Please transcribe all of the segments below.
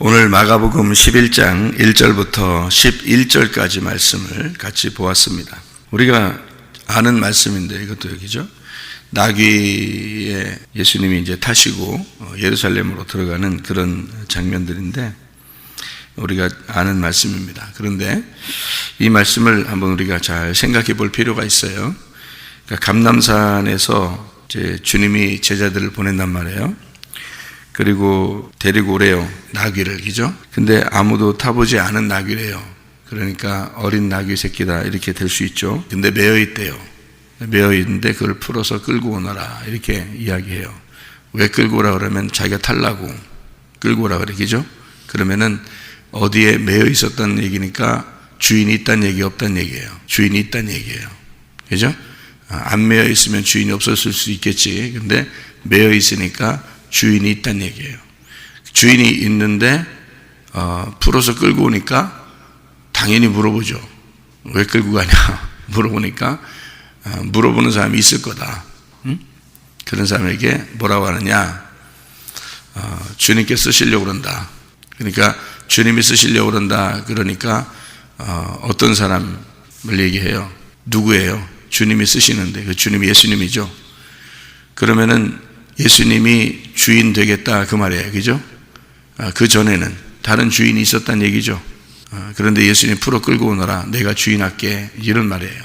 오늘 마가복음 11장 1절부터 11절까지 말씀을 같이 보았습니다. 우리가 아는 말씀인데 이것도 여기죠. 나귀에 예수님이 이제 타시고 예루살렘으로 들어가는 그런 장면들인데 우리가 아는 말씀입니다. 그런데 이 말씀을 한번 우리가 잘 생각해 볼 필요가 있어요. 그러니까 감람산에서 이제 주님이 제자들을 보낸단 말이에요. 그리고 데리고 오래요. 나귀를, 그죠? 근데 아무도 타보지 않은 나귀래요. 그러니까 어린 나귀 새끼다 이렇게 될 수 있죠. 근데 매여 있대요. 매여 있는데 그걸 풀어서 끌고 오너라 이렇게 이야기해요. 왜 끌고 오라 그러면 자기가 탈라고 끌고 오라 그래, 그죠? 그러면은 어디에 매여 있었다는 얘기니까 주인이 있다는 얘기, 없다는 얘기예요. 주인이 있다는 얘기예요. 그죠? 안 매여 있으면 주인이 없었을 수 있겠지. 근데 매여 있으니까 주인이 있다는 얘기예요. 주인이 있는데 풀어서 끌고 오니까 당연히 물어보죠. 왜 끌고 가냐 물어보니까 물어보는 사람이 있을 거다. 응? 그런 사람에게 뭐라고 하느냐, 주님께 쓰시려고 그런다. 그러니까 주님이 쓰시려고 그런다. 그러니까 어떤 사람을 얘기해요. 누구예요? 주님이 쓰시는데 그 주님이 예수님이죠. 그러면은 예수님이 주인 되겠다 그 말이에요. 그죠? 그 전에는 다른 주인이 있었다는 얘기죠. 그런데 예수님 풀어 끌고 오너라, 내가 주인할게, 이런 말이에요.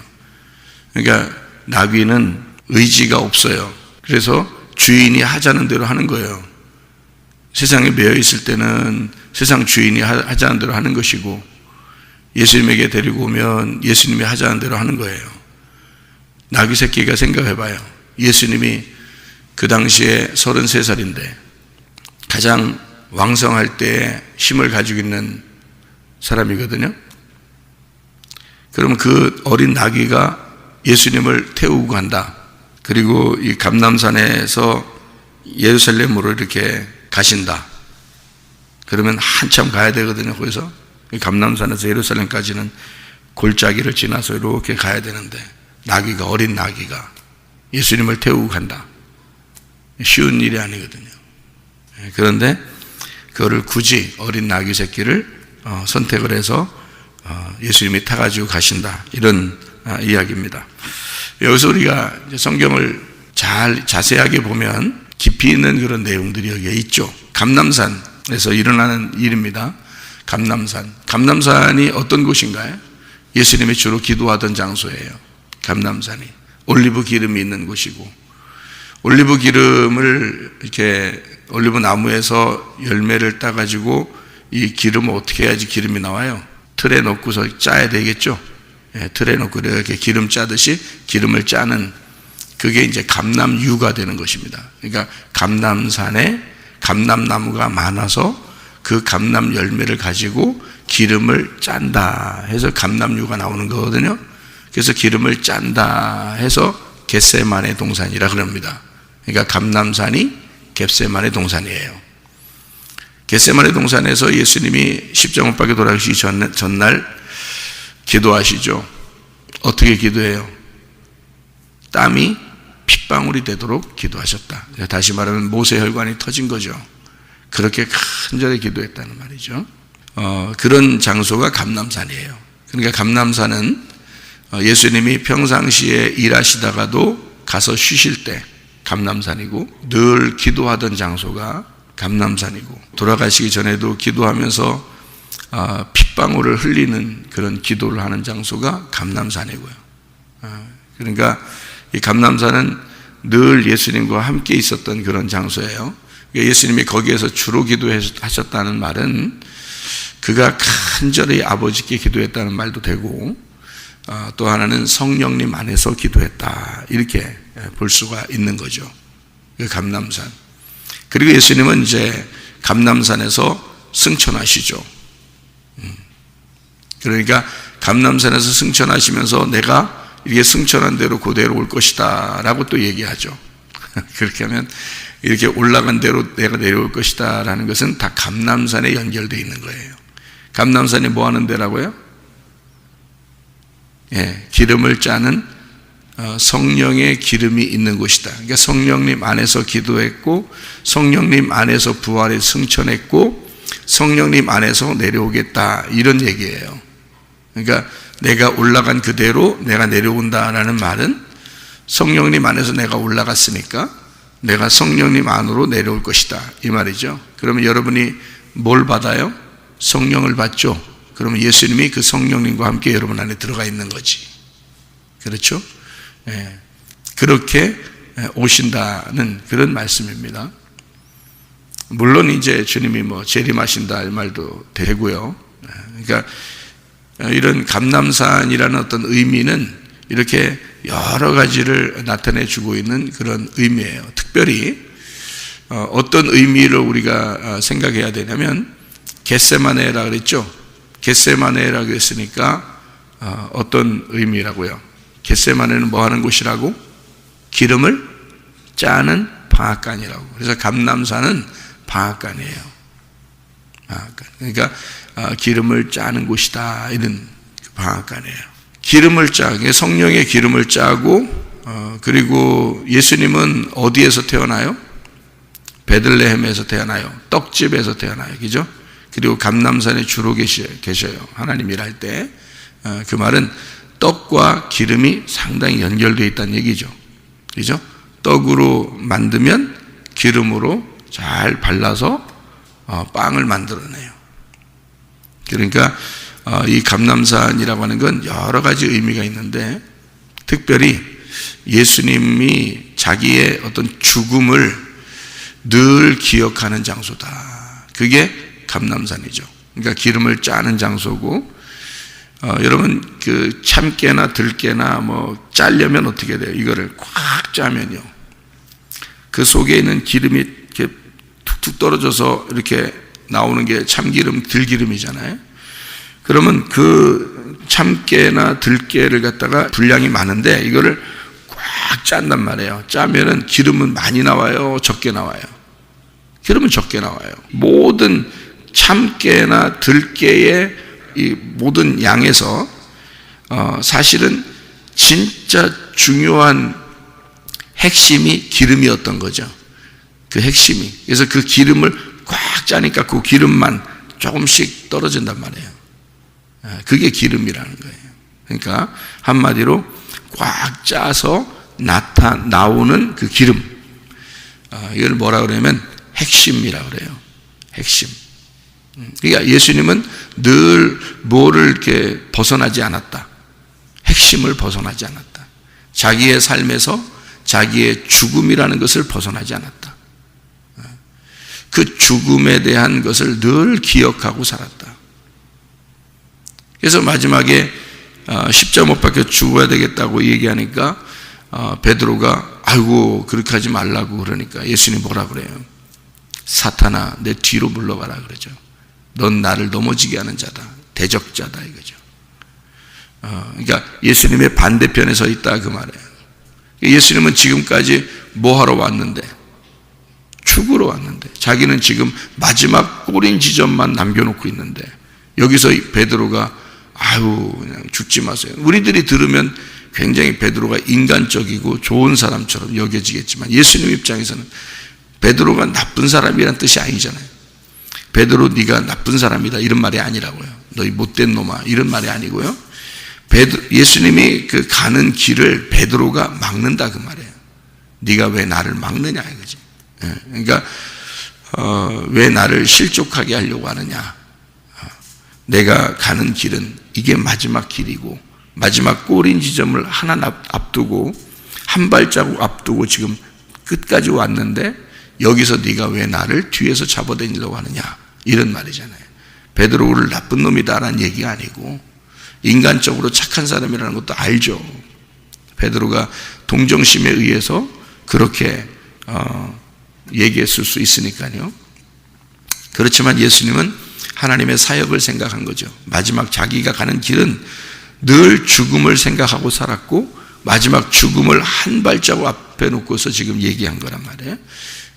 그러니까 나귀는 의지가 없어요. 그래서 주인이 하자는 대로 하는 거예요. 세상에 매여 있을 때는 세상 주인이 하자는 대로 하는 것이고, 예수님에게 데리고 오면 예수님이 하자는 대로 하는 거예요. 나귀 새끼가 생각해봐요. 예수님이 그 당시에 33살인데 가장 왕성할 때 힘을 가지고 있는 사람이거든요. 그러면 그 어린 나귀가 예수님을 태우고 간다. 그리고 이 감람산에서 예루살렘으로 이렇게 가신다. 그러면 한참 가야 되거든요. 거기서 감람산에서 예루살렘까지는 골짜기를 지나서 이렇게 가야 되는데 나귀가, 어린 나귀가 예수님을 태우고 간다. 쉬운 일이 아니거든요. 그런데 그거를 굳이 어린 나귀 새끼를 선택을 해서 예수님이 타가지고 가신다, 이런 이야기입니다. 여기서 우리가 성경을 잘 자세하게 보면 깊이 있는 그런 내용들이 여기에 있죠. 감람산에서 일어나는 일입니다. 감람산이 어떤 곳인가요? 예수님이 주로 기도하던 장소예요. 감람산이 올리브 기름이 있는 곳이고, 올리브 기름을 이렇게 올리브 나무에서 열매를 따가지고 이 기름을 어떻게 해야지 기름이 나와요? 틀에 넣고서 짜야 되겠죠? 예, 틀에 넣고 이렇게 기름 짜듯이 기름을 짜는, 그게 이제 감람유가 되는 것입니다. 그러니까 감람산에 감람나무가 많아서 그 감람 열매를 가지고 기름을 짠다 해서 감람유가 나오는 거거든요. 그래서 기름을 짠다 해서 겟세마네 동산이라 그럽니다. 그러니까 감람산이 겟세마네 동산이에요. 겟세마네 동산에서 예수님이 십자가 못 박혀 돌아가시기 전날 기도하시죠. 어떻게 기도해요? 땀이 핏방울이 되도록 기도하셨다. 다시 말하면 모세 혈관이 터진 거죠. 그렇게 간절히 기도했다는 말이죠. 그런 장소가 감람산이에요. 그러니까 감람산은 예수님이 평상시에 일하시다가도 가서 쉬실 때 감람산이고, 늘 기도하던 장소가 감람산이고, 돌아가시기 전에도 기도하면서 핏방울을 흘리는 그런 기도를 하는 장소가 감람산이고요. 그러니까 이 감람산은 늘 예수님과 함께 있었던 그런 장소예요. 예수님이 거기에서 주로 기도하셨다는 말은 그가 간절히 아버지께 기도했다는 말도 되고, 또 하나는 성령님 안에서 기도했다, 이렇게 볼 수가 있는 거죠. 그 감람산. 그리고 예수님은 이제 감람산에서 승천하시죠. 그러니까 감람산에서 승천하시면서 내가 이렇게 승천한 대로 그대로 올 것이다 라고 또 얘기하죠. 그렇게 하면 이렇게 올라간 대로 내가 내려올 것이다 라는 것은 다 감람산에 연결되어 있는 거예요. 감람산이 뭐 하는 데라고요? 예, 기름을 짜는 성령의 기름이 있는 곳이다. 그러니까 성령님 안에서 기도했고, 성령님 안에서 부활에 승천했고, 성령님 안에서 내려오겠다, 이런 얘기예요. 그러니까 내가 올라간 그대로 내가 내려온다라는 말은 성령님 안에서 내가 올라갔으니까 내가 성령님 안으로 내려올 것이다, 이 말이죠. 그러면 여러분이 뭘 받아요? 성령을 받죠. 그러면 예수님이 그 성령님과 함께 여러분 안에 들어가 있는 거지. 그렇죠? 예. 그렇게 오신다는 그런 말씀입니다. 물론 이제 주님이 재림하신다 이 말도 되고요. 그러니까 이런 감람산이라는 어떤 의미는 이렇게 여러 가지를 나타내 주고 있는 그런 의미예요. 특별히 어떤 의미를 우리가 생각해야 되냐면, 겟세마네라 그랬죠. 겟세마네라 그랬으니까 어떤 의미라고요? 겟세마네는 뭐 하는 곳이라고? 기름을 짜는 방앗간이라고. 그래서 감람산은 방앗간이에요. 방앗간. 그러니까 기름을 짜는 곳이다, 이런 방앗간이에요. 기름을 짜고, 성령의 기름을 짜고, 그리고 예수님은 어디에서 태어나요? 베들레헴에서 태어나요. 떡집에서 태어나요. 그죠? 그리고 감람산에 주로 계셔요. 하나님 일할 때. 그 말은 떡과 기름이 상당히 연결되어 있다는 얘기죠. 그죠? 떡으로 만들면 기름으로 잘 발라서 빵을 만들어내요. 그러니까 이 감람산이라고 하는 건 여러 가지 의미가 있는데, 특별히 예수님이 자기의 어떤 죽음을 늘 기억하는 장소다. 그게 감람산이죠. 그러니까 기름을 짜는 장소고, 여러분 그 참깨나 들깨나 짜려면 어떻게 돼요? 이거를 꽉 짜면요, 그 속에 있는 기름이 이렇게 툭툭 떨어져서 이렇게 나오는 게 참기름, 들기름이잖아요. 그러면 그 참깨나 들깨를 갖다가 분량이 많은데 이거를 꽉 짠단 말이에요. 짜면은 기름은 많이 나와요, 적게 나와요? 기름은 적게 나와요. 모든 참깨나 들깨의 이 모든 양에서 사실은 진짜 중요한 핵심이 기름이었던 거죠. 그 핵심이. 그래서 그 기름을 꽉 짜니까 그 기름만 조금씩 떨어진단 말이에요. 그게 기름이라는 거예요. 그러니까 한마디로 꽉 짜서 나오는 그 기름, 이걸 뭐라 그러냐면 핵심이라고 그래요. 핵심. 그러니까 예수님은 늘 뭐를 이렇게 벗어나지 않았다. 핵심을 벗어나지 않았다. 자기의 삶에서 자기의 죽음이라는 것을 벗어나지 않았다. 그 죽음에 대한 것을 늘 기억하고 살았다. 그래서 마지막에 십자가 못 박혀 죽어야 되겠다고 얘기하니까 베드로가 아이고 그렇게 하지 말라고 그러니까 예수님이 뭐라 그래요? 사탄아, 내 뒤로 물러가라 그러죠. 넌 나를 넘어지게 하는 자다, 대적자다, 이거죠. 그러니까 예수님의 반대편에 서 있다, 그 말이에요. 예수님은 지금까지 뭐 하러 왔는데? 죽으러 왔는데, 자기는 지금 마지막 꼬린 지점만 남겨놓고 있는데, 여기서 베드로가 아유 그냥 죽지 마세요. 우리들이 들으면 굉장히 베드로가 인간적이고 좋은 사람처럼 여겨지겠지만, 예수님 입장에서는 베드로가 나쁜 사람이란 뜻이 아니잖아요. 베드로 네가 나쁜 사람이다 이런 말이 아니라고요. 너희 못된 놈아 이런 말이 아니고요. 예수님이 그 가는 길을 베드로가 막는다, 그 말이에요. 네가 왜 나를 막느냐 이거지. 그러니까 왜 나를 실족하게 하려고 하느냐. 내가 가는 길은 이게 마지막 길이고, 마지막 꼬린 지점을 하나 앞두고, 한 발자국 앞두고 지금 끝까지 왔는데 여기서 네가 왜 나를 뒤에서 잡아다니려고 하느냐, 이런 말이잖아요. 베드로를 나쁜 놈이다라는 얘기가 아니고 인간적으로 착한 사람이라는 것도 알죠. 베드로가 동정심에 의해서 그렇게 얘기했을 수 있으니까요. 그렇지만 예수님은 하나님의 사역을 생각한 거죠. 마지막 자기가 가는 길은 늘 죽음을 생각하고 살았고, 마지막 죽음을 한 발자국 앞에 놓고서 지금 얘기한 거란 말이에요.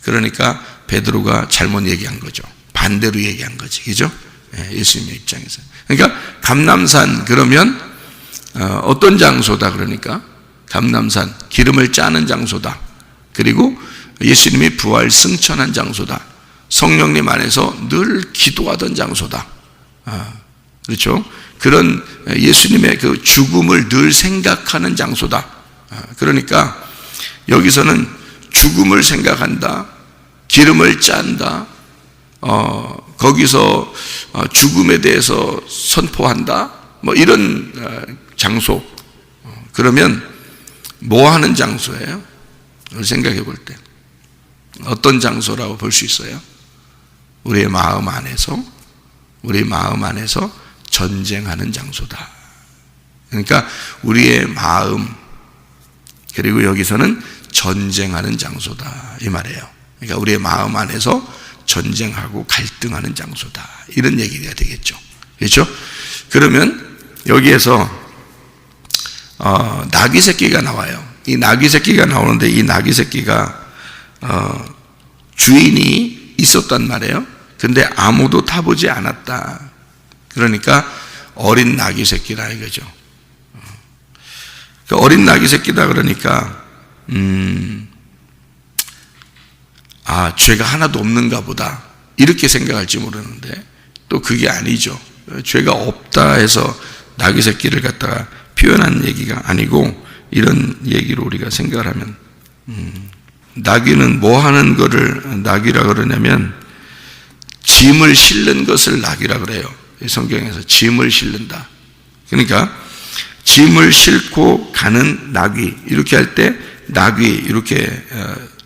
그러니까 베드로가 잘못 얘기한 거죠. 반대로 얘기한 거지, 그죠? 예수님의 입장에서. 그러니까 감람산 그러면 어떤 장소다? 그러니까 감람산, 기름을 짜는 장소다. 그리고 예수님이 부활 승천한 장소다. 성령님 안에서 늘 기도하던 장소다. 그렇죠? 그런 예수님의 그 죽음을 늘 생각하는 장소다. 그러니까 여기서는 죽음을 생각한다, 기름을 짠다, 거기서 죽음에 대해서 선포한다, 뭐 이런 장소. 그러면 뭐 하는 장소예요? 생각해 볼 때 어떤 장소라고 볼 수 있어요? 우리의 마음 안에서 전쟁하는 장소다. 그러니까 우리의 마음, 그리고 여기서는 전쟁하는 장소다 이 말이에요. 그러니까 우리의 마음 안에서 전쟁하고 갈등하는 장소다, 이런 얘기가 되겠죠. 그렇죠? 그러면 여기에서 나귀 새끼가 나와요. 이 나귀 새끼가 나오는데 이 나귀 새끼가 주인이 있었단 말이에요. 근데 아무도 타보지 않았다. 그러니까 어린 나귀 새끼라 이거죠. 그 어린 나귀 새끼다 그러니까 죄가 하나도 없는가 보다 이렇게 생각할지 모르는데 또 그게 아니죠. 죄가 없다 해서 나귀 새끼를 갖다가 표현한 얘기가 아니고, 이런 얘기로 우리가 생각을 하면 나귀는 뭐 하는 거를 나귀라 그러냐면 짐을 실는 것을 나귀라 그래요. 성경에서 짐을 실는다. 그러니까 짐을 싣고 가는 나귀, 이렇게 할 때 나귀 이렇게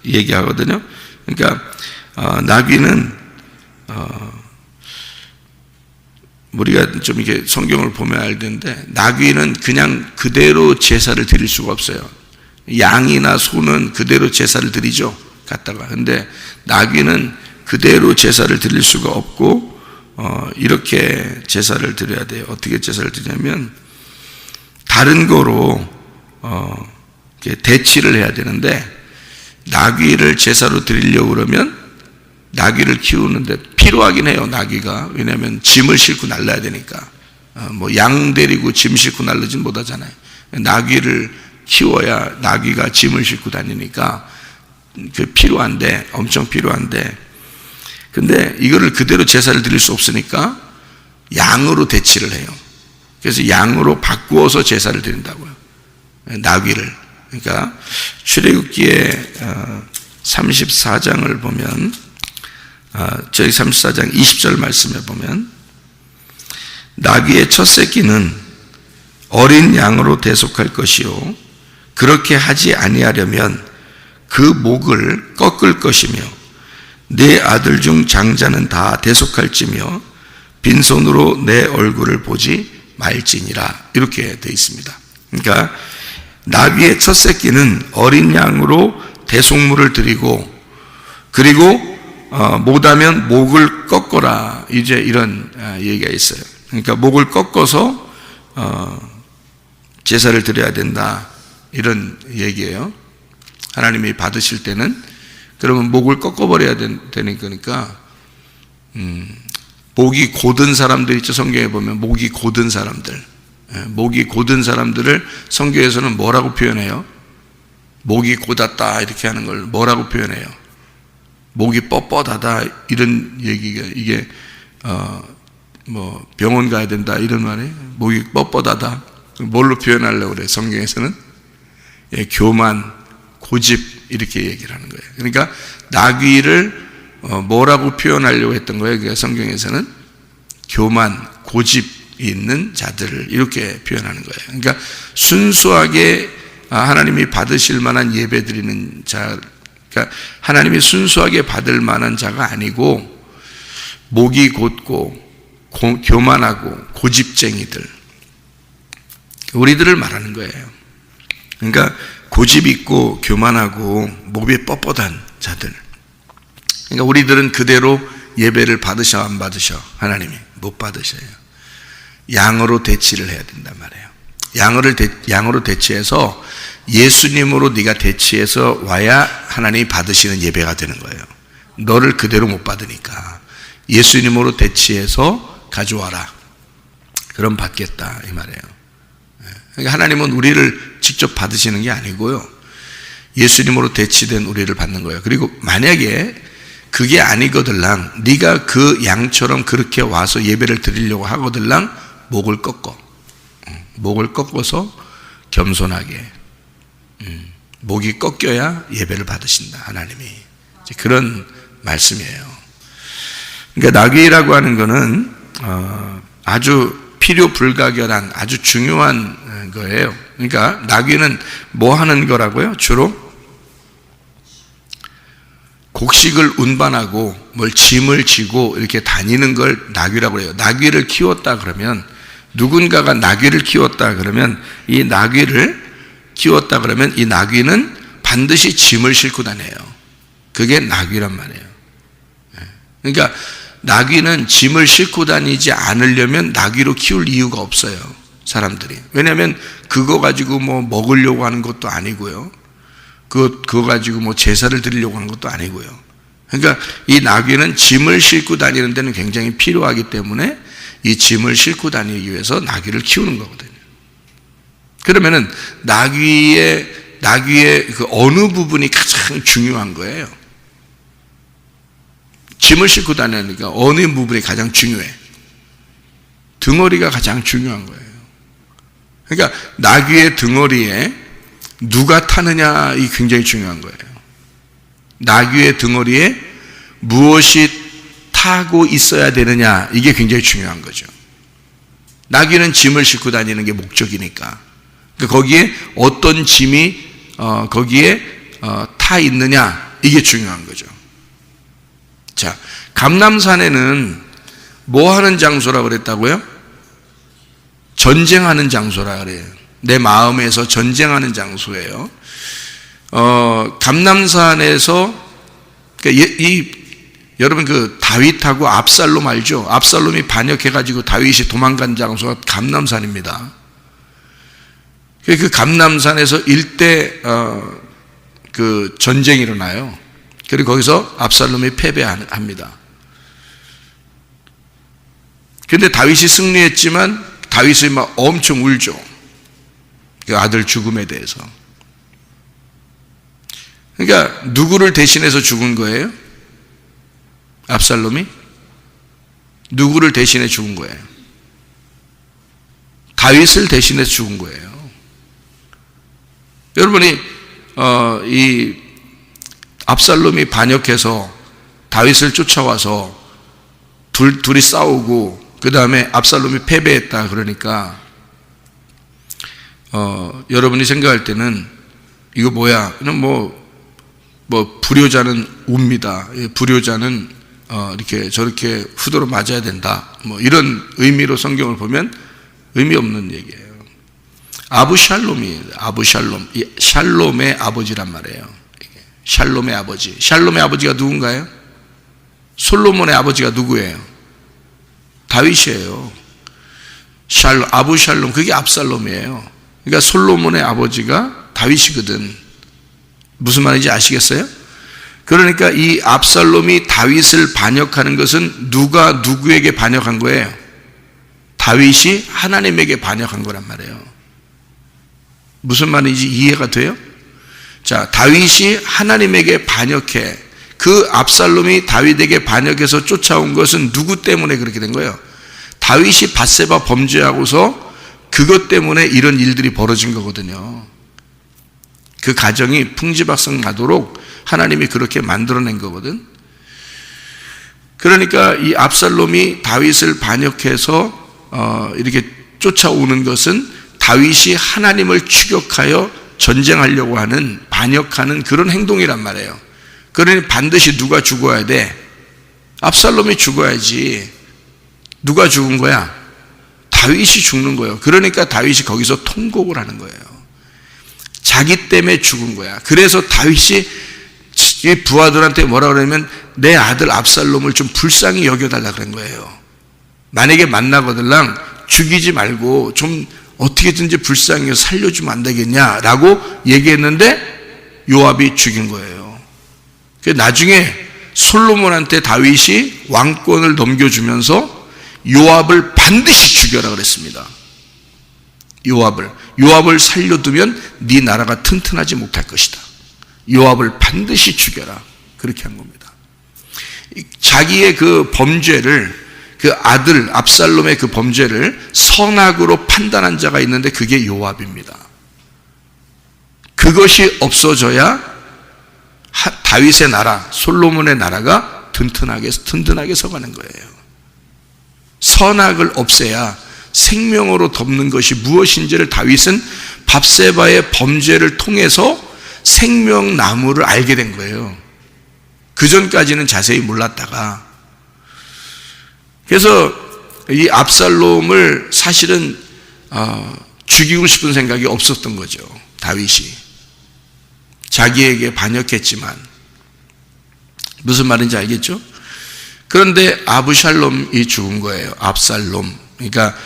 얘기하거든요. 그러니까 나귀는 우리가 좀 이렇게 성경을 보면 알 텐데, 나귀는 그냥 그대로 제사를 드릴 수가 없어요. 양이나 소는 그대로 제사를 드리죠, 갖다가. 근데 나귀는 그대로 제사를 드릴 수가 없고, 이렇게 제사를 드려야 돼요. 어떻게 제사를 드리냐면 다른 거로 대치를 해야 되는데, 나귀를 제사로 드리려고 그러면 나귀를 키우는데 필요하긴 해요, 나귀가. 왜냐하면 짐을 싣고 날라야 되니까. 뭐 양 데리고 짐 싣고 날르진 못하잖아요. 나귀를 키워야 나귀가 짐을 싣고 다니니까 그 필요한데, 엄청 필요한데, 근데 이거를 그대로 제사를 드릴 수 없으니까 양으로 대치를 해요. 그래서 양으로 바꾸어서 제사를 드린다고요, 나귀를. 그러니까 출애굽기의 34장을 보면, 저희 34장 20절 말씀에 보면, 나귀의 첫 새끼는 어린 양으로 대속할 것이요, 그렇게 하지 아니하려면 그 목을 꺾을 것이며 내 아들 중 장자는 다 대속할지며 빈손으로 내 얼굴을 보지 말지니라, 이렇게 되어 있습니다. 그러니까 나귀의 첫 새끼는 어린 양으로 대속물을 드리고, 그리고 못하면 목을 꺾어라, 이제 이런 얘기가 있어요. 그러니까 목을 꺾어서 제사를 드려야 된다, 이런 얘기예요. 하나님이 받으실 때는 그러면 목을 꺾어버려야 되는 거니까, 목이 고든 사람들 있죠. 성경에 보면 목이 고든 사람들, 목이 고든 사람들을 성경에서는 뭐라고 표현해요? 목이 곧았다 이렇게 하는 걸 뭐라고 표현해요? 목이 뻣뻣하다, 이런 얘기가, 이게 뭐 병원 가야 된다 이런 말이에요. 목이 뻣뻣하다. 뭘로 표현하려고 그래요, 성경에서는? 교만, 고집, 이렇게 얘기를 하는 거예요. 그러니까 나귀를 뭐라고 표현하려고 했던 거예요? 그러니까 성경에서는 교만, 고집이 있는 자들을 이렇게 표현하는 거예요. 그러니까 순수하게 하나님이 받으실 만한 예배 드리는 자, 그러니까 하나님이 순수하게 받을 만한 자가 아니고 목이 곧고 교만하고 고집쟁이들, 우리들을 말하는 거예요. 그러니까 고집 있고 교만하고 목이 뻣뻣한 자들. 그러니까 우리들은 그대로 예배를 받으셔 안 받으셔? 하나님이 못 받으셔요. 양으로 대치를 해야 된단 말이에요. 양으로 대치해서 예수님으로 네가 대치해서 와야 하나님이 받으시는 예배가 되는 거예요. 너를 그대로 못 받으니까 예수님으로 대치해서 가져와라, 그럼 받겠다, 이 말이에요. 그러니까 하나님은 우리를 직접 받으시는 게 아니고요, 예수님으로 대치된 우리를 받는 거예요. 그리고 만약에 그게 아니거들랑 네가 그 양처럼 그렇게 와서 예배를 드리려고 하거들랑 목을 꺾어서 겸손하게 목이 꺾여야 예배를 받으신다. 하나님이 그런 말씀이에요. 그러니까 나귀라고 하는 거는 아주 필요 불가결한 아주 중요한 거예요. 그러니까 나귀는 뭐 하는 거라고요? 주로 곡식을 운반하고 뭘 짐을 지고 이렇게 다니는 걸 나귀라고 해요. 나귀를 키웠다 그러면 누군가가 나귀를 키웠다 그러면 이 나귀는 반드시 짐을 싣고 다녀요. 그게 나귀란 말이에요. 그러니까 나귀는 짐을 싣고 다니지 않으려면 나귀로 키울 이유가 없어요. 사람들이. 왜냐하면 그거 가지고 뭐 먹으려고 하는 것도 아니고요. 그거 가지고 뭐 제사를 드리려고 하는 것도 아니고요. 그러니까 이 나귀는 짐을 싣고 다니는 데는 굉장히 필요하기 때문에 이 짐을 싣고 다니기 위해서 나귀를 키우는 거거든요. 그러면은 나귀의 그 어느 부분이 가장 중요한 거예요? 짐을 싣고 다니니까 어느 부분이 가장 중요해? 등어리가 가장 중요한 거예요. 그러니까 나귀의 등어리에 누가 타느냐 이 굉장히 중요한 거예요. 나귀의 등어리에 무엇이 타고 있어야 되느냐 이게 굉장히 중요한 거죠. 나귀는 짐을 싣고 다니는 게 목적이니까. 그러니까 거기에 어떤 짐이 거기에 타 있느냐 이게 중요한 거죠. 자, 감람산에는 뭐 하는 장소라고 그랬다고요? 전쟁하는 장소라 그래요. 내 마음에서 전쟁하는 장소예요. 감람산에서 여러분 그 다윗하고 압살롬 알죠? 압살롬이 반역해가지고 다윗이 도망간 장소가 감람산입니다. 그 감람산에서 일대 그 전쟁이 일어나요. 그리고 거기서 압살롬이 패배합니다. 그런데 다윗이 승리했지만 다윗이 막 엄청 울죠. 그 아들 죽음에 대해서. 그러니까 누구를 대신해서 죽은 거예요? 압살롬이? 누구를 대신해 죽은 거예요? 다윗을 대신해서 죽은 거예요. 여러분이 이 압살롬이 반역해서 다윗을 쫓아와서 둘이 싸우고 그 다음에 압살롬이 패배했다 그러니까 여러분이 생각할 때는 이거 뭐야? 뭐 불효자는 웁니다. 불효자는 이렇게 저렇게 후도로 맞아야 된다. 뭐 이런 의미로 성경을 보면 의미 없는 얘기예요. 아부샬롬, 샬롬의 아버지란 말이에요. 샬롬의 아버지. 샬롬의 아버지가 누군가요? 솔로몬의 아버지가 누구예요? 다윗이에요. 아부샬롬, 그게 압살롬이에요. 그러니까 솔로몬의 아버지가 다윗이거든. 무슨 말인지 아시겠어요? 그러니까 이 압살롬이 다윗을 반역하는 것은 누가 누구에게 반역한 거예요? 다윗이 하나님에게 반역한 거란 말이에요. 무슨 말인지 이해가 돼요? 자, 다윗이 하나님에게 반역해. 그 압살롬이 다윗에게 반역해서 쫓아온 것은 누구 때문에 그렇게 된 거예요? 다윗이 밧세바 범죄하고서 그것 때문에 이런 일들이 벌어진 거거든요. 그 가정이 풍지박산 나도록 하나님이 그렇게 만들어낸 거거든. 그러니까 이 압살롬이 다윗을 반역해서 이렇게 쫓아오는 것은 다윗이 하나님을 추격하여 전쟁하려고 하는, 반역하는 그런 행동이란 말이에요. 그러니 반드시 누가 죽어야 돼? 압살롬이 죽어야지. 누가 죽은 거야? 다윗이 죽는 거예요. 그러니까 다윗이 거기서 통곡을 하는 거예요. 자기 때문에 죽은 거야. 그래서 다윗이 이 부하들한테 뭐라 그러냐면 내 아들 압살롬을 좀 불쌍히 여겨달라 그런 거예요. 만약에 만나거들랑 죽이지 말고 좀 어떻게든지 불쌍히 살려주면 안 되겠냐라고 얘기했는데 요압이 죽인 거예요. 나중에 솔로몬한테 다윗이 왕권을 넘겨주면서 요압을 반드시 죽여라 그랬습니다. 요압을 살려두면 네 나라가 튼튼하지 못할 것이다. 요압을 반드시 죽여라. 그렇게 한 겁니다. 자기의 그 범죄를, 그 아들 압살롬의 그 범죄를 선악으로 판단한 자가 있는데 그게 요압입니다. 그것이 없어져야 다윗의 나라, 솔로몬의 나라가 든든하게 서가는 거예요. 선악을 없애야 생명으로 덮는 것이 무엇인지를 다윗은 밧세바의 범죄를 통해서 생명나무를 알게 된 거예요. 그 전까지는 자세히 몰랐다가. 그래서 이 압살롬을 사실은 죽이고 싶은 생각이 없었던 거죠. 다윗이 자기에게 반역했지만. 무슨 말인지 알겠죠? 그런데 아브샬롬이 죽은 거예요. 압살롬. 그러니까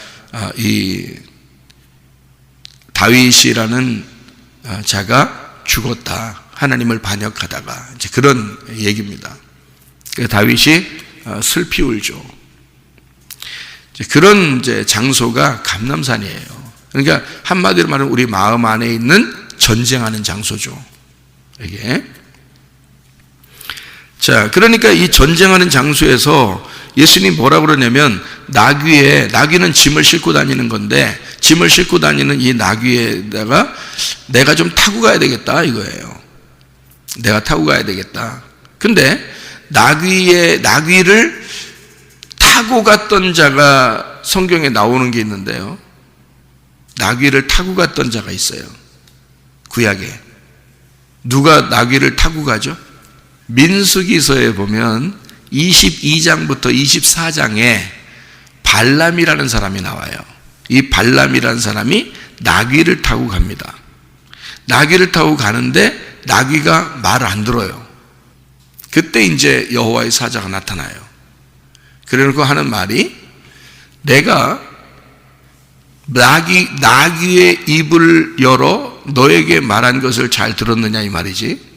이 다윗이라는 자가 죽었다. 하나님을 반역하다가 이제 그런 얘기입니다. 다윗이 슬피 울죠. 그런 이제 장소가 감람산이에요. 그러니까 한마디로 말하면 우리 마음 안에 있는 전쟁하는 장소죠. 이게. 자, 그러니까 이 전쟁하는 장소에서 예수님 뭐라 그러냐면 나귀는 짐을 싣고 다니는 건데 짐을 싣고 다니는 이 나귀에다가 내가 좀 타고 가야 되겠다 이거예요. 내가 타고 가야 되겠다. 근데 나귀를 타고 갔던 자가 성경에 나오는 게 있는데요. 나귀를 타고 갔던 자가 있어요. 구약에. 누가 나귀를 타고 가죠? 민수기서에 보면 22장부터 24장에 발람이라는 사람이 나와요. 이 발람이라는 사람이 나귀를 타고 갑니다. 나귀를 타고 가는데 나귀가 말을 안 들어요. 그때 이제 여호와의 사자가 나타나요. 그래놓고 하는 말이 내가 나귀의 입을 열어 너에게 말한 것을 잘 들었느냐 이 말이지.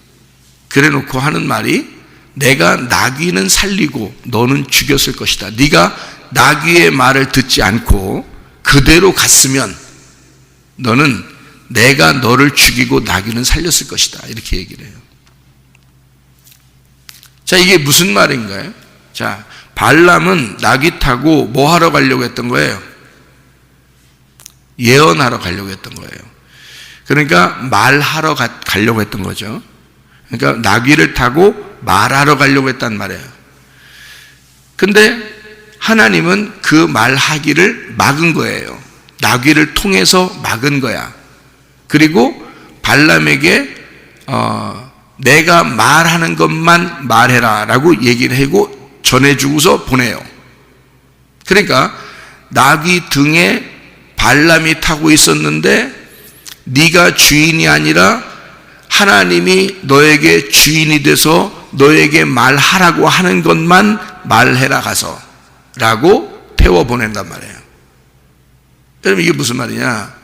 그래놓고 하는 말이 내가 나귀는 살리고 너는 죽였을 것이다. 네가 나귀의 말을 듣지 않고 그대로 갔으면 너는 내가 너를 죽이고 나귀는 살렸을 것이다. 이렇게 얘기를 해요. 자, 이게 무슨 말인가요? 자, 발람은 나귀 타고 뭐 하러 가려고 했던 거예요? 예언하러 가려고 했던 거예요. 그러니까 말하러 가려고 했던 거죠. 그러니까 나귀를 타고 말하러 가려고 했단 말이에요. 근데 하나님은 그 말하기를 막은 거예요. 나귀를 통해서 막은 거야. 그리고 발람에게 내가 말하는 것만 말해라 라고 얘기를 하고 전해주고서 보내요. 그러니까 나귀 등에 발람이 타고 있었는데 네가 주인이 아니라 하나님이 너에게 주인이 돼서 너에게 말하라고 하는 것만 말해라 가서 라고 태워 보낸단 말이에요. 그럼 이게 무슨 말이냐?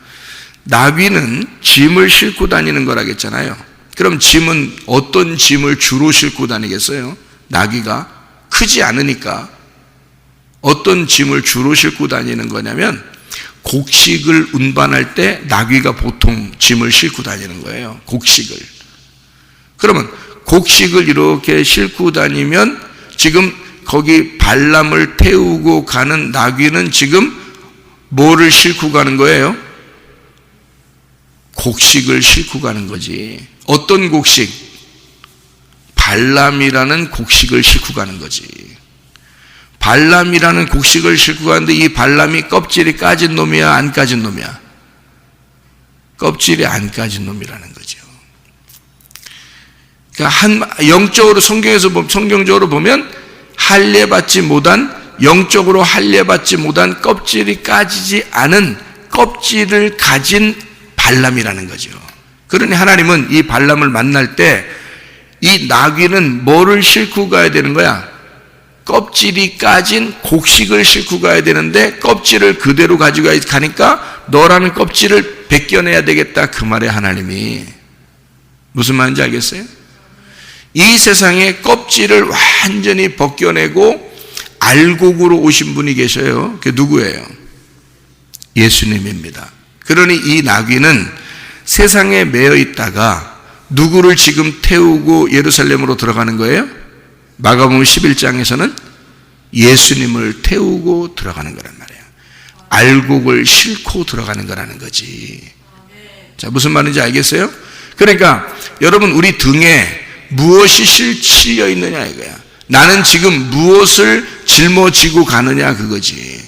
나귀는 짐을 싣고 다니는 거라겠잖아요. 그럼 짐은 어떤 짐을 주로 싣고 다니겠어요? 나귀가 크지 않으니까 어떤 짐을 주로 싣고 다니는 거냐면 곡식을 운반할 때 나귀가 보통 짐을 싣고 다니는 거예요. 곡식을. 그러면 곡식을 이렇게 싣고 다니면 지금 거기 발람을 태우고 가는 나귀는 지금 뭐를 싣고 가는 거예요? 곡식을 싣고 가는 거지. 어떤 곡식? 발람이라는 곡식을 싣고 가는 거지. 발람이라는 곡식을 싣고 가는데 이 발람이 껍질이 까진 놈이야, 안 까진 놈이야? 껍질이 안 까진 놈이라는 거죠. 그러니까 영적으로 성경적으로 보면 할례받지 못한, 영적으로 할례받지 못한 껍질이 까지지 않은 껍질을 가진 발람이라는 거죠. 그러니 하나님은 이 발람을 만날 때 이 나귀는 뭐를 싣고 가야 되는 거야? 껍질이 까진 곡식을 싣고 가야 되는데 껍질을 그대로 가지고 가니까 너라는 껍질을 벗겨내야 되겠다 그 말에 하나님이. 무슨 말인지 알겠어요? 이 세상에 껍질을 완전히 벗겨내고 알곡으로 오신 분이 계셔요. 그게 누구예요? 예수님입니다. 그러니 이 나귀는 세상에 매여 있다가 누구를 지금 태우고 예루살렘으로 들어가는 거예요? 마가복음 11장에서는 예수님을 태우고 들어가는 거란 말이에요. 알곡을 싣고 들어가는 거라는 거지. 자, 무슨 말인지 알겠어요? 그러니까 여러분, 우리 등에 무엇이 실려 있느냐 이거야. 나는 지금 무엇을 짊어지고 가느냐 그거지.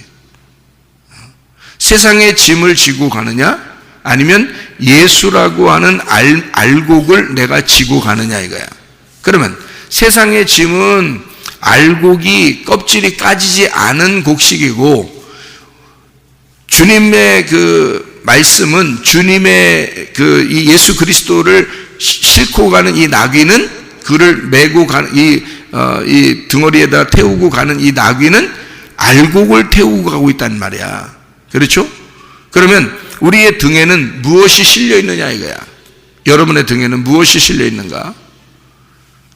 세상의 짐을 지고 가느냐, 아니면 예수라고 하는 알곡을 내가 지고 가느냐 이거야. 그러면 세상의 짐은 알곡이 껍질이 까지지 않은 곡식이고, 주님의 그 말씀은, 주님의 그 이 예수 그리스도를 싣고 가는 이 나귀는, 그를 메고 가는 이 등어리에다 태우고 가는 이 나귀는 알곡을 태우고 가고 있단 말이야. 그렇죠? 그러면 우리의 등에는 무엇이 실려 있느냐 이거야. 여러분의 등에는 무엇이 실려 있는가?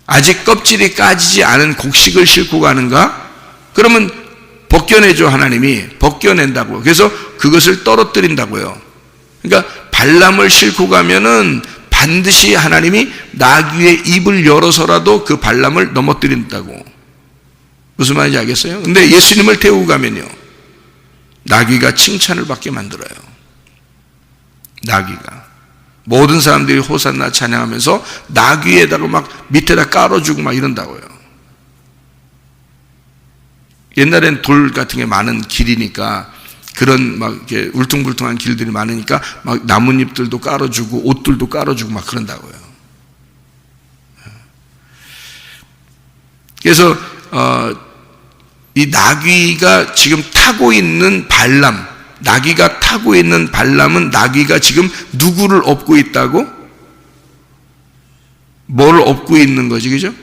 아직 껍질이 까지지 않은 곡식을 싣고 가는가? 그러면 벗겨내죠. 하나님이 벗겨낸다고. 그래서 그것을 떨어뜨린다고요. 그러니까 발람을 싣고 가면은 반드시 하나님이 나귀의 입을 열어서라도 그 발람을 넘어뜨린다고. 무슨 말인지 알겠어요? 근데 예수님을 태우고 가면요, 나귀가 칭찬을 받게 만들어요. 나귀가 모든 사람들이 호산나 찬양하면서 나귀에다가 막 밑에다 깔아주고 막 이런다고요. 옛날엔 돌 같은 게 많은 길이니까, 그런 막 이렇게 울퉁불퉁한 길들이 많으니까 막 나뭇잎들도 깔아주고 옷들도 깔아주고 막 그런다고요. 그래서 이 나귀가 지금 타고 있는 발람, 나귀가 타고 있는 발람은 나귀가 지금 누구를 업고 있다고? 뭐를 업고 있는 거지, 그죠?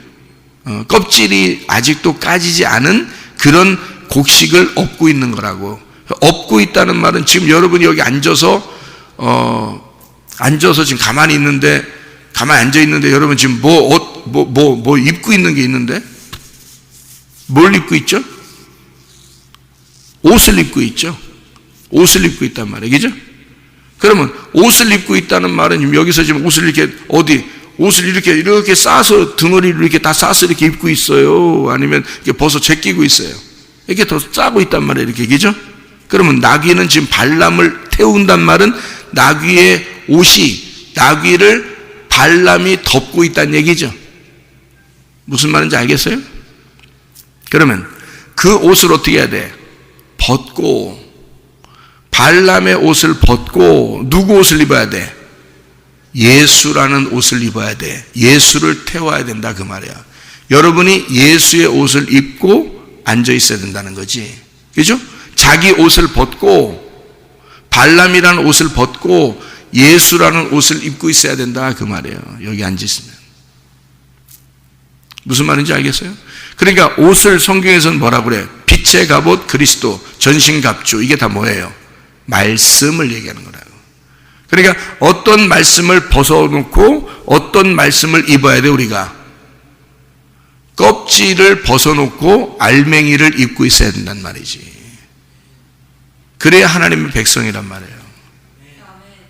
껍질이 아직도 까지지 않은 그런 곡식을 업고 있는 거라고. 업고 있다는 말은, 지금 여러분이 여기 앉아서 지금 가만히 앉아 있는데 여러분 지금 뭐 입고 있는 게 있는데, 뭘 입고 있죠? 옷을 입고 있죠. 옷을 입고 있단 말이에요. 그죠? 그러면 옷을 입고 있다는 말은, 여기서 지금 옷을 이렇게 싸서 등어리를 이렇게 다 싸서 이렇게 입고 있어요? 아니면 이렇게 벗어 제끼고 있어요? 이렇게 더 싸고 있단 말이에요. 이렇게. 그죠? 그러면 나귀는 지금 발람을 태운단 말은 나귀의 옷이, 나귀를 발람이 덮고 있다는 얘기죠. 무슨 말인지 알겠어요? 그러면 그 옷을 어떻게 해야 돼? 벗고, 발람의 옷을 벗고 누구 옷을 입어야 돼? 예수라는 옷을 입어야 돼. 예수를 태워야 된다 그 말이야. 여러분이 예수의 옷을 입고 앉아 있어야 된다는 거지. 그죠? 자기 옷을 벗고, 발람이라는 옷을 벗고 예수라는 옷을 입고 있어야 된다 그 말이에요. 여기 앉아 있으면. 무슨 말인지 알겠어요? 그러니까 옷을 성경에서는 뭐라고 그래? 빛의 갑옷 그리스도, 전신갑주. 이게 다 뭐예요? 말씀을 얘기하는 거라고. 그러니까 어떤 말씀을 벗어놓고 어떤 말씀을 입어야 돼 우리가? 껍질을 벗어놓고 알맹이를 입고 있어야 된단 말이지. 그래야 하나님의 백성이란 말이에요.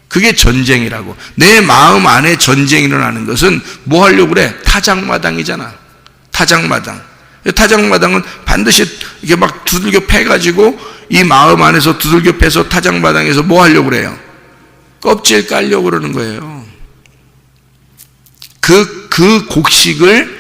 그게 전쟁이라고. 내 마음 안에 전쟁이 일어나는 것은 뭐 하려고 그래? 타작마당이잖아. 타작마당. 타작마당은 반드시 이렇게 막 두들겨 패가지고 이 마음 안에서 두들겨 패서 타작마당에서 뭐 하려고 그래요? 껍질 깔려고 그러는 거예요. 그 곡식을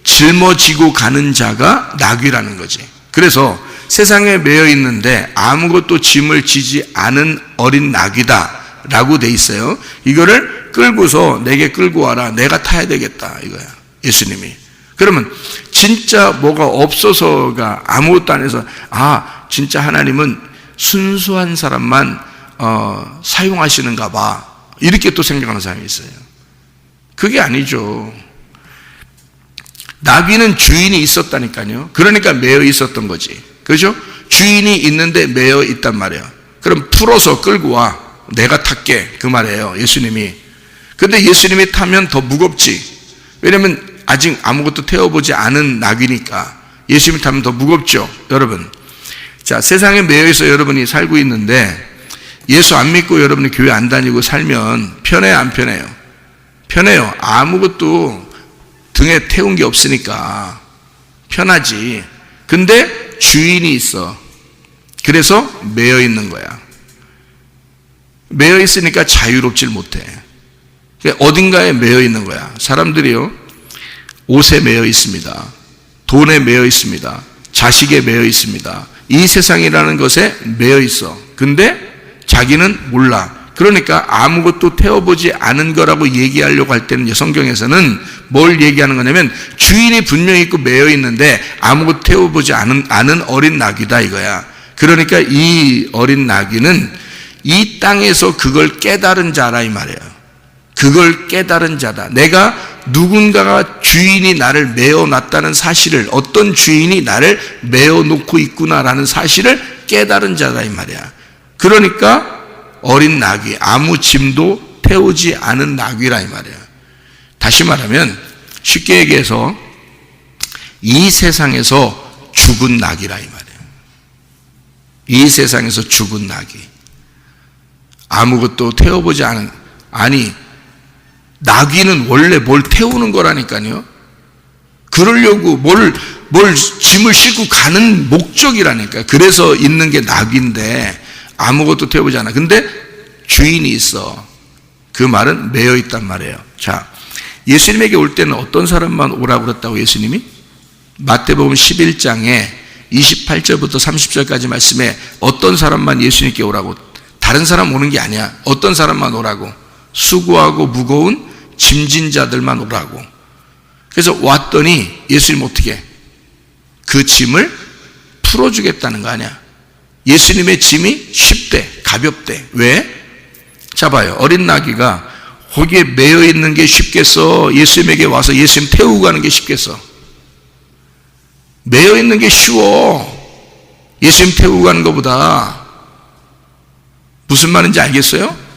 짊어지고 가는 자가 나귀라는 거지. 그래서 세상에 매여 있는데 아무것도 짐을 지지 않은 어린 나귀다 라고 돼 있어요. 이거를 끌고서 내게 끌고 와라. 내가 타야 되겠다 이거야. 예수님이. 그러면 진짜 뭐가 없어서가 아무것도 안 해서, 진짜 하나님은 순수한 사람만 사용하시는가 봐, 이렇게 또 생각하는 사람이 있어요. 그게 아니죠. 나귀는 주인이 있었다니까요. 그러니까 매여 있었던 거지. 그렇죠? 주인이 있는데 매여 있단 말이에요. 그럼 풀어서 끌고 와. 내가 탈게. 그 말이에요. 예수님이. 근데 예수님이 타면 더 무겁지. 왜냐면 아직 아무것도 태워보지 않은 나귀니까. 예수님이 타면 더 무겁죠. 여러분. 자, 세상에 매여있어 여러분이 살고 있는데 예수 안 믿고 여러분이 교회 안 다니고 살면 편해요, 안 편해요? 편해요. 아무것도 등에 태운 게 없으니까. 편하지. 근데 주인이 있어. 그래서 매여 있는 거야. 매여 있으니까 자유롭질 못해. 어딘가에 매여 있는 거야. 사람들이요, 옷에 매여 있습니다. 돈에 매여 있습니다. 자식에 매여 있습니다. 이 세상이라는 것에 매여 있어. 근데 자기는 몰라. 그러니까 아무것도 태워보지 않은 거라고 얘기하려고 할 때는 성경에서는 뭘 얘기하는 거냐면 주인이 분명히 있고 매여 있는데 아무것도 태워보지 않은 어린 나귀다 이거야. 그러니까 이 어린 나귀는 이 땅에서 그걸 깨달은 자라 이 말이에요. 그걸 깨달은 자다. 내가 누군가가 주인이 나를 메어놨다는 사실을, 어떤 주인이 나를 메어놓고 있구나라는 사실을 깨달은 자다 이 말이야. 그러니까 어린 나귀, 아무 짐도 태우지 않은 나귀라 이 말이야. 다시 말하면 쉽게 얘기해서 이 세상에서 죽은 나귀라 이 말이야. 이 세상에서 죽은 나귀. 아무것도 태워보지 않은, 아니 나귀는 원래 뭘 태우는 거라니까요. 그러려고 뭘 짐을 싣고 가는 목적이라니까. 그래서 있는 게 나귀인데 아무것도 태워보지 않아. 근데 주인이 있어. 그 말은 매여 있단 말이에요. 자, 예수님에게 올 때는 어떤 사람만 오라고 그랬다고 예수님이? 마태복음 11장에 28절부터 30절까지 말씀에 어떤 사람만 예수님께 오라고, 다른 사람 오는 게 아니야. 어떤 사람만 오라고, 수고하고 무거운 짐진 자들만 오라고. 그래서 왔더니 예수님 어떻게 그 짐을 풀어주겠다는 거 아니야. 예수님의 짐이 쉽대, 가볍대. 왜? 자 봐요. 어린 나귀가 거기에 매여 있는 게 쉽겠어? 예수님에게 와서 예수님 태우고 가는 게 쉽겠어? 매여 있는 게 쉬워. 예수님 태우고 가는 것보다. 무슨 말인지 알겠어요?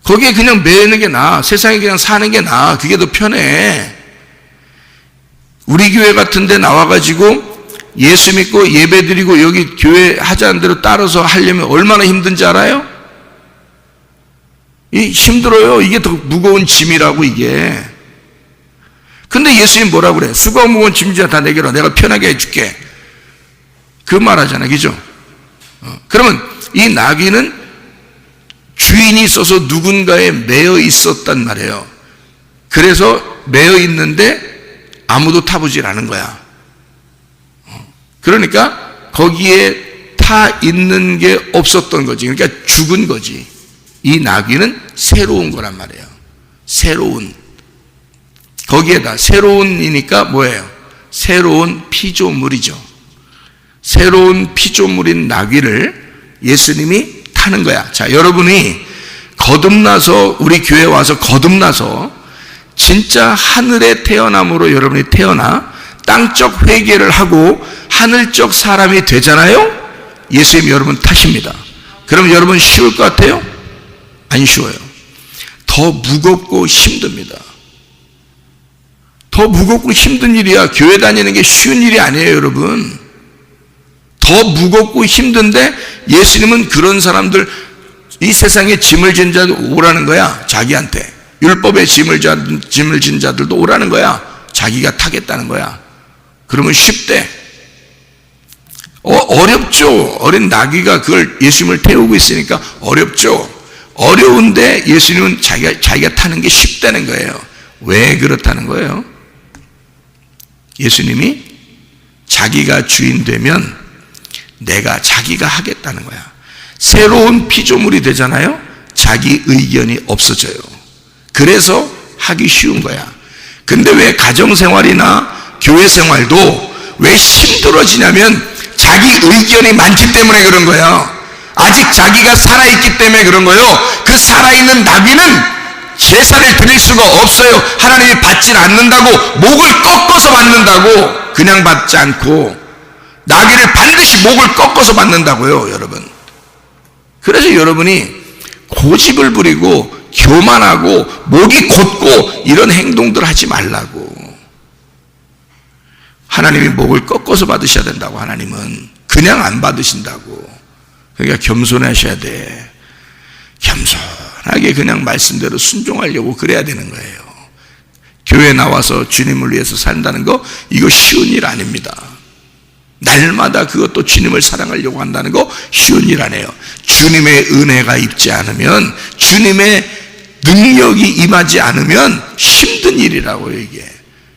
거기에 그냥 매여 있는 게 나아. 세상에 그냥 사는 게 나아. 그게 더 편해. 우리 교회 같은 데 나와가지고 예수 믿고 예배 드리고 여기 교회 하자는 대로 따라서 하려면 얼마나 힘든지 알아요? 힘들어요. 이게 더 무거운 짐이라고 이게. 근데 예수님 뭐라고 그래? 수고하고 무거운 짐이야 다 내게로 내가 편하게 해줄게. 그 말하잖아. 그죠? 그러면 이 나귀는 주인이 있어서 누군가에 매여 있었단 말이에요. 그래서 매여 있는데 아무도 타보질 않은 거야. 그러니까 거기에 타 있는 게 없었던 거지. 그러니까 죽은 거지. 이 나귀는 새로운 거란 말이에요. 새로운. 거기에다 새로운이니까 뭐예요? 새로운 피조물이죠. 새로운 피조물인 나귀를 예수님이 타는 거야. 자, 여러분이 거듭나서 우리 교회 와서 거듭나서 진짜 하늘에 태어남으로 여러분이 태어나 땅적 회개를 하고 하늘적 사람이 되잖아요. 예수님 여러분 타십니다. 그럼 여러분 쉬울 것 같아요? 안 쉬워요. 더 무겁고 힘듭니다. 더 무겁고 힘든 일이야. 교회 다니는 게 쉬운 일이 아니에요, 여러분. 더 무겁고 힘든데 예수님은 그런 사람들, 이 세상에 짐을 진 자들 오라는 거야. 자기한테. 율법에 짐을 진 자들도 오라는 거야. 자기가 타겠다는 거야. 그러면 쉽대. 어렵죠. 어린 나귀가 그걸 예수님을 태우고 있으니까 어렵죠. 어려운데 예수님은 자기가 타는 게 쉽다는 거예요. 왜 그렇다는 거예요? 예수님이 자기가 주인 되면 자기가 하겠다는 거야. 새로운 피조물이 되잖아요. 자기 의견이 없어져요. 그래서 하기 쉬운 거야. 근데 왜 가정생활이나 교회생활도 왜 힘들어지냐면 자기 의견이 많기 때문에 그런 거예요. 아직 자기가 살아있기 때문에 그런 거예요. 그 살아있는 나귀는 제사를 드릴 수가 없어요. 하나님이 받질 않는다고, 목을 꺾어서 받는다고. 그냥 받지 않고 나귀를 반드시 목을 꺾어서 받는다고요, 여러분. 그래서 여러분이 고집을 부리고 교만하고 목이 곧고 이런 행동들 하지 말라고. 하나님이 목을 꺾어서 받으셔야 된다고. 하나님은 그냥 안 받으신다고. 그러니까 겸손하셔야 돼. 겸손하게 그냥 말씀대로 순종하려고 그래야 되는 거예요. 교회 나와서 주님을 위해서 산다는 거, 이거 쉬운 일 아닙니다. 날마다 그것도 주님을 사랑하려고 한다는 거 쉬운 일 아니에요. 주님의 은혜가 있지 않으면, 주님의 능력이 임하지 않으면 힘든 일이라고요, 이게.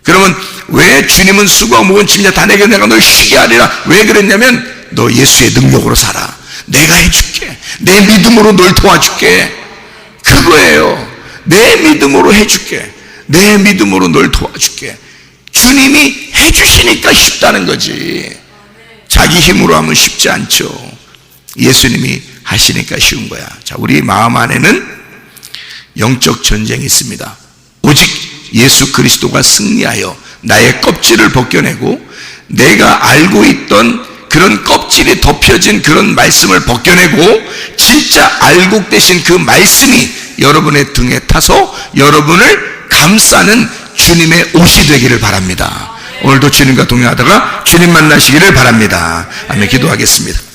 그러면 왜 주님은 수고하고 무거운 짐자 다 내게 내가 널 쉬게 하리라, 왜 그랬냐면 너 예수의 능력으로 살아, 내가 해줄게, 내 믿음으로 널 도와줄게, 그거예요. 내 믿음으로 해줄게, 내 믿음으로 널 도와줄게. 주님이 해주시니까 쉽다는 거지. 자기 힘으로 하면 쉽지 않죠. 예수님이 하시니까 쉬운 거야. 자, 우리 마음 안에는 영적 전쟁이 있습니다. 오직 예수 그리스도가 승리하여 나의 껍질을 벗겨내고, 내가 알고 있던 그런 껍질이 덮여진 그런 말씀을 벗겨내고, 진짜 알곡 되신 그 말씀이 여러분의 등에 타서 여러분을 감싸는 주님의 옷이 되기를 바랍니다. 오늘도 주님과 동행하다가 주님 만나시기를 바랍니다. 아멘. 기도하겠습니다.